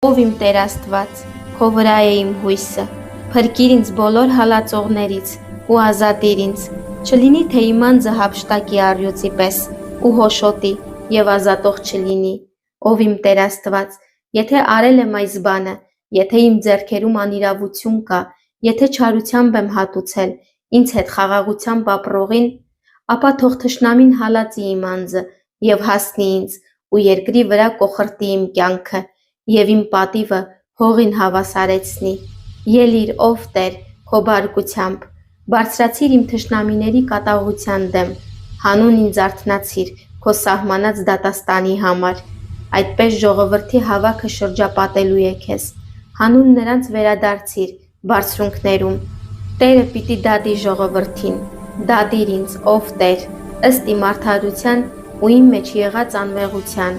Ով իմ Տեր Աստված, քո վրա է իմ հույսը, փրկիր ինձ բոլոր հալածողներից ու ազատիր ինձ, չլինի թե իմ անձը հափշտակի առյուծի պես ու հոշոտի եւ ազատող չլինի։ Ով իմ Տեր Աստված, եթե արել եմ այս բանը, եթե իմ ձեռքերում անիրավություն կա, եթե չարությամբ եմ հատուցել ինձ հետ խաղաղությամբ ապրողին, ապա թող թշնամին հալածի իմ անձը եւ հասնի ինձ ու երկրի վրա կոխրտի իմ կյանքը եւ իմ պատիվը հողին հավասարեցնի։ Ելիր, ով Տեր, քո բարկությամբ, բարձրացիր իմ թշնամիների կատաղության դեմ, հանուն ինձ արթնացիր քո սահմանած դատաստանի համար։ Այդպես ժողովրդի հավաքը շրջապատելու է քեզ, հանուն նրանց վերադարձիր բարձրունքներում։ Տերը պիտի դադի ժողովրդին, դադիր ինձ, ով Տեր, ըստ իմ արդարության ու իմ մեջ եղած անմեղության։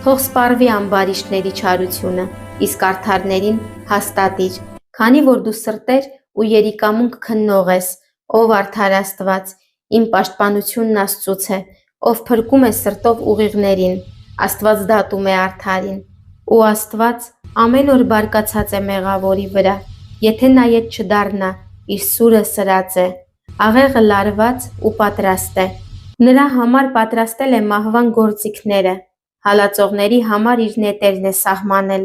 Թող սպառվի ամբարիշտների չարությունը, իսկ արդարներին հաստատիր, քանի որ դու սրտեր ու երիկամունք քննող ես, ով արդար Աստված, իմ պաշտպանությունն Աստծուց է, ով փրկում է սրտով ուղիղներին, Աստված դատում է արդարին։ Ու Աստված ամեն օր բարկացած է մեղավորի վրա, եթե նա ետ չդառնա, իր սուրը սրած է, աղեղը լարված ու պատրաստ է։ Նրա համար պատրաստել է մահվան գործիքները, հալածողների համար իր նետերն է սահմանել։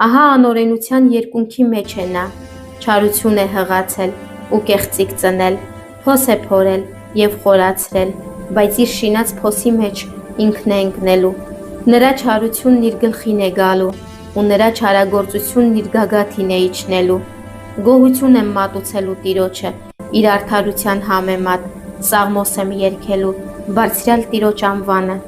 Ահա անօրենության երկունքի մեջ է նա, չարություն է հղացել ու կեղծիք ծնել, փոս է փորել եւ խորացրել, բայց իր շինած փոսի մեջ ինքն է ընկնելու։ Նրա չարությունն իր գլխին է գալու ու նրա չարագործությունն իր գագաթին է իջնելու։ Գոհություն եմ մատուցելու Տիրոջը, իր արդարության համեմատ, սաղմոս եմ երգելու, բարձրյալ Տիրոջ անվանը։